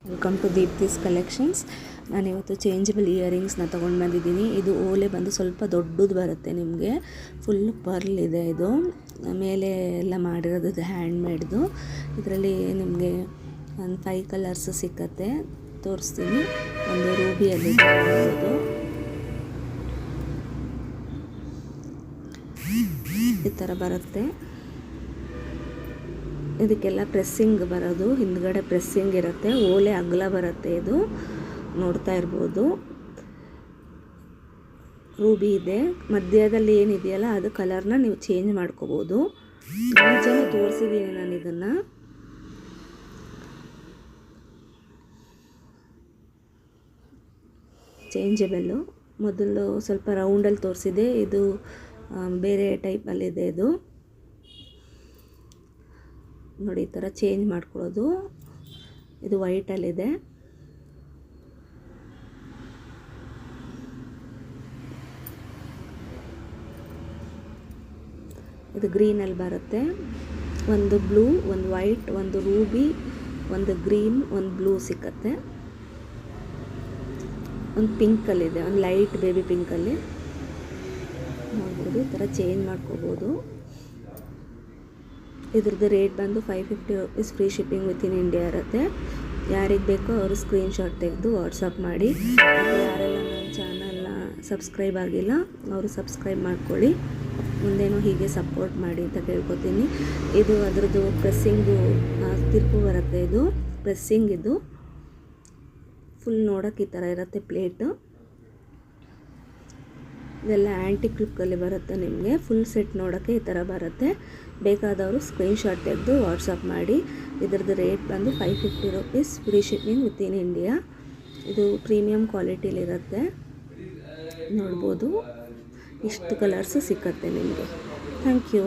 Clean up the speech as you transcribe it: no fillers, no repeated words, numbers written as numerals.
Welcome to Deepti's collections. ನಾನಿವತ್ತು changeable ಇಯರಿಂಗ್ಸ್ನ ತೊಗೊಂಡು ಬಂದಿದ್ದೀನಿ. ಇದು ಓಲೆ ಬಂದು ಸ್ವಲ್ಪ ದೊಡ್ಡದು ಬರುತ್ತೆ, ನಿಮಗೆ ಫುಲ್ ಪರ್ಲ್ ಇದೆ. ಇದು ಮೇಲೆ ಎಲ್ಲ ಮಾಡಿರೋದು ಹ್ಯಾಂಡ್ ಮೇಡ್ದು. ಇದರಲ್ಲಿ ನಿಮಗೆ ಒಂದು 5 ಕಲರ್ಸ್ ಸಿಕ್ಕತ್ತೆ, ತೋರಿಸ್ತೀನಿ. ಒಂದು ರೂಬಿಯಲ್ಲಿ ನೋಡ್ಬೋದು, ಈ ಥರ ಬರುತ್ತೆ. ಇದಕ್ಕೆಲ್ಲ ಪ್ರೆಸ್ಸಿಂಗ್ ಬರೋದು, ಹಿಂದ್ಗಡೆ ಪ್ರೆಸ್ಸಿಂಗ್ ಇರುತ್ತೆ, ಓಲೆ ಅಗಲ ಬರುತ್ತೆ. ಇದು ನೋಡ್ತಾ ಇರ್ಬೋದು, ರೂಬಿ ಇದೆ. ಮಧ್ಯದಲ್ಲಿ ಏನಿದೆಯಲ್ಲ ಅದು ಕಲರ್ನ ನೀವು ಚೇಂಜ್ ಮಾಡ್ಕೋಬೋದು. ಬೀಜನ ತೋರಿಸಿದ್ದೀನಿ ನಾನು. ಇದನ್ನು ಚೇಂಜಬಲ್ಲು. ಮೊದಲು ಸ್ವಲ್ಪ ರೌಂಡಲ್ಲಿ ತೋರಿಸಿದೆ, ಇದು ಬೇರೆ ಟೈಪಲ್ಲಿದೆ. ಇದು ನೋಡಿ, ಈ ಥರ ಚೇಂಜ್ ಮಾಡ್ಕೊಳ್ಳೋದು. ಇದು ವೈಟಲ್ಲಿದೆ. ಇದು ಗ್ರೀನಲ್ಲಿ ಬರುತ್ತೆ. ಒಂದು ಬ್ಲೂ, ಒಂದು ವೈಟ್, ಒಂದು ರೂಬಿ, ಒಂದು ಗ್ರೀನ್, ಒಂದು ಬ್ಲೂ ಸಿಕ್ಕತ್ತೆ. ಒಂದು ಪಿಂಕಲ್ಲಿದೆ, ಒಂದು ಲೈಟ್ ಬೇಬಿ ಪಿಂಕಲ್ಲಿ ನೋಡ್ಬೋದು. ಈ ಥರ ಚೇಂಜ್ ಮಾಡ್ಕೋಬೋದು. ಇದ್ರದ್ದು ರೇಟ್ ಬಂದು 550 rupees. Free shipping with in India ಇರುತ್ತೆ. ಯಾರಿಗೆ ಬೇಕೋ ಅವರು ಸ್ಕ್ರೀನ್ಶಾಟ್ ತೆಗೆದು ವಾಟ್ಸಪ್ ಮಾಡಿ. ಯಾರೆಲ್ಲ ನನ್ನ ಚಾನಲ್ನ ಸಬ್ಸ್ಕ್ರೈಬ್ ಆಗಿಲ್ಲ ಅವರು ಸಬ್ಸ್ಕ್ರೈಬ್ ಮಾಡ್ಕೊಳ್ಳಿ. ಮುಂದೇನೂ ಹೀಗೆ ಸಪೋರ್ಟ್ ಮಾಡಿ ಅಂತ ಕೇಳ್ಕೊತೀನಿ. ಇದು ಅದರದ್ದು ಪ್ರೆಸ್ಸಿಂಗು ತಿರುಪು ಬರುತ್ತೆ. ಇದು ಪ್ರೆಸ್ಸಿಂಗ್, ಇದು ಫುಲ್ ನೋಡೋಕ್ಕೆ ಈ ಥರ ಇರುತ್ತೆ ಪ್ಲೇಟು. ಇದೆಲ್ಲ ಆ್ಯಂಟಿಕ್ ಲುಕ್ಕಲ್ಲಿ ಬರುತ್ತೆ. ನಿಮಗೆ ಫುಲ್ ಸೆಟ್ ನೋಡೋಕ್ಕೆ ಈ ಥರ ಬರುತ್ತೆ. ಬೇಕಾದವರು ಸ್ಕ್ರೀನ್ಶಾಟ್ ತೆಗೆದು ವಾಟ್ಸಪ್ ಮಾಡಿ. ಇದರದ್ದು ರೇಟ್ ಬಂದು 550 rupees. Free shipping with in India. ಇದು ಪ್ರೀಮಿಯಂ ಕ್ವಾಲಿಟಿಲಿರುತ್ತೆ, ನೋಡ್ಬೋದು. ಇಷ್ಟು ಕಲರ್ಸು ಸಿಕ್ಕತ್ತೆ ನಿಮಗೆ. Thank you.